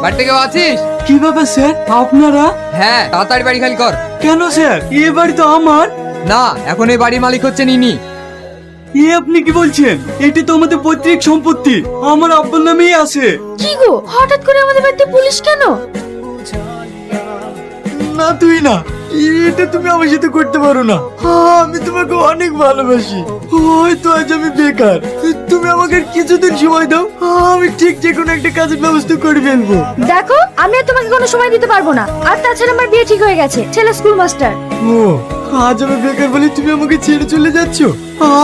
বাড়িতে কেউ আছিস? কি ব্যাপার স্যার আপনারা? হ্যাঁ, তাড়াতাড়ি বাড়ি খালি কর। কেন স্যার, এ বাড়ি তো আমার। না, এখন এই বাড়ির মালিক হচ্ছে ইনি। এ আপনি কি বলছেন? এটি তো আমাদের পৈতৃক সম্পত্তি, আমার আব্বার নামেই আছে। কি গো, হঠাৎ করে আমাদের বাড়িতে পুলিশ কেন? না তুই না, এটা তুমি আমার সাথে করতে পারো না। আমি তোমাকে অনেক ভালোবাসি। হয়তো আজ আমি বেকার, তুমি আমাকে আর কিছুদিন সময় দাও, আমি ঠিক যে কোনো একটা কাজের ব্যবস্থা করে ফেলবো। দেখো, আমি আর তোমাকে কোনো সময় দিতে পারবো না। আর তাছাড়া আমার বিয়ে ঠিক হয়ে গেছে, ছেলে স্কুল মাস্টার। ও, আজ আমি বেকার বলে তুমি আমাকে ছেড়ে চলে যাচ্ছ?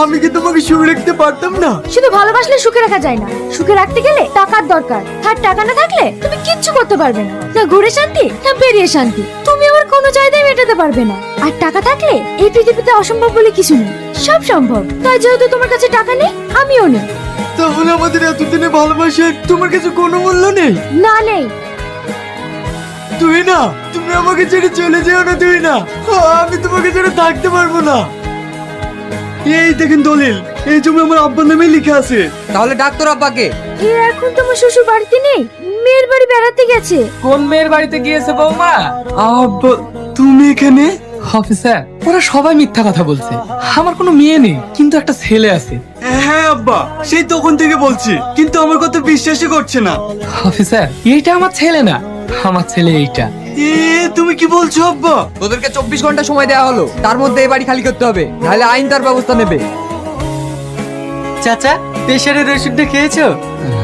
আমি কি তোমাকে সুখে রাখতে পারতাম না? শুধু ভালোবাসলে সুখে রাখা যায় না, সুখে রাখতে গেলে টাকার দরকার। আর টাকা না থাকলে তুমি কিচ্ছু করতে পারবে না, না ঘুরে শান্তি না বেরিয়ে শান্তি। তুমি আমার কোনো চাহিদাই মেটাতে পারবে না। আর টাকা থাকলে এই পৃথিবীতে অসম্ভব বলে কিছু নেই, সব সম্ভব। তাই যেহেতু তোমার কাছে টাকা নেই, আমিও নেই। তাহলে আমাদের এতদিনে ভালোবাসার তোমার কাছে কোনো মূল্য নেই? না, নেই। তুই না, তুমি আমাকে ছেড়ে চলে যেও না। তুই না, আমি তোমাকে ছেড়ে থাকতে পারবো না। এই দেখেন দলিল, এই জমি আমার আব্বার নামেই লিখে আছে। তাহলে ডাক্তার আব্বাকে। এখন তোমার শ্বশুর বাড়িতে নেই, মেয়ের বাড়ি বেড়াতে গেছে। কোন মেয়ের বাড়িতে গিয়েছে বৌমা? আব্বা, তুমি এখানে? অফিসার, ওরা সবাই মিথ্যা কথা বলছে। আমার কোনো মেয়ে নেই, কিন্তু একটা ছেলে আছে। হ্যাঁ আব্বা, সেই তখন থেকে বলছি, কিন্তু আমার কথা বিশ্বাসই করছে না। অফিসার, এইটা আমার ছেলে না, আমার ছেলে এইটা। তুমি কি বলছো আব্বা? তোদেরকে 24 ঘন্টা সময় দেওয়া হলো, তার মধ্যে এই বাড়ি খালি করতে হবে, নাহলে আইন তার ব্যবস্থা নেবে। চাচা, প্রেশারের ওষুধটা খেয়েছো?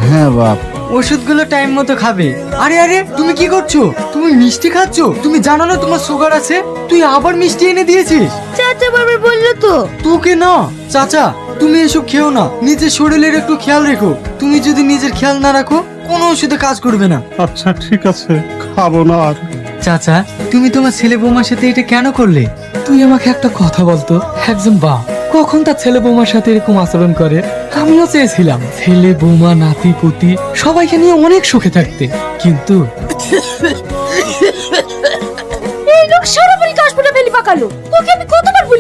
হ্যাঁ বাপ। ওষুধগুলো টাইম মতো খাবে। আরে আরে, তুমি কি করছো? তুমি মিষ্টি খাচ্ছো? তুমি জানো না তোমার সুগার আছে? তুই আবার মিষ্টি এনে দিয়েছিস? চাচা বারবার বললো তো। তোকে না চাচা, তুমি এসব খেও না, নিজের শরীরের একটু খেয়াল রেখো। তুমি যদি নিজের খেয়াল না রাখো, কোনো ওষুধে কাজ করবে না। আচ্ছা ঠিক আছে, খাবো না আর। চাচা, তুমি তোমার ছেলে বৌমার সাথে এটা কেন করলে? তুই আমাকে একটা কথা বলতো, একজন বাপ কখন তার ছেলে বৌমার সাথে এরকম আচরণ করে? আমিও চেয়েছিলাম ছেলে বৌমা নাতি পুতি সবাইকে নিয়ে অনেক সুখে থাকতে, কিন্তু এই লোক সারা বাড়ি কাশ ফুটা ফেলি পাকালো। ওকে আমি কতবার বলি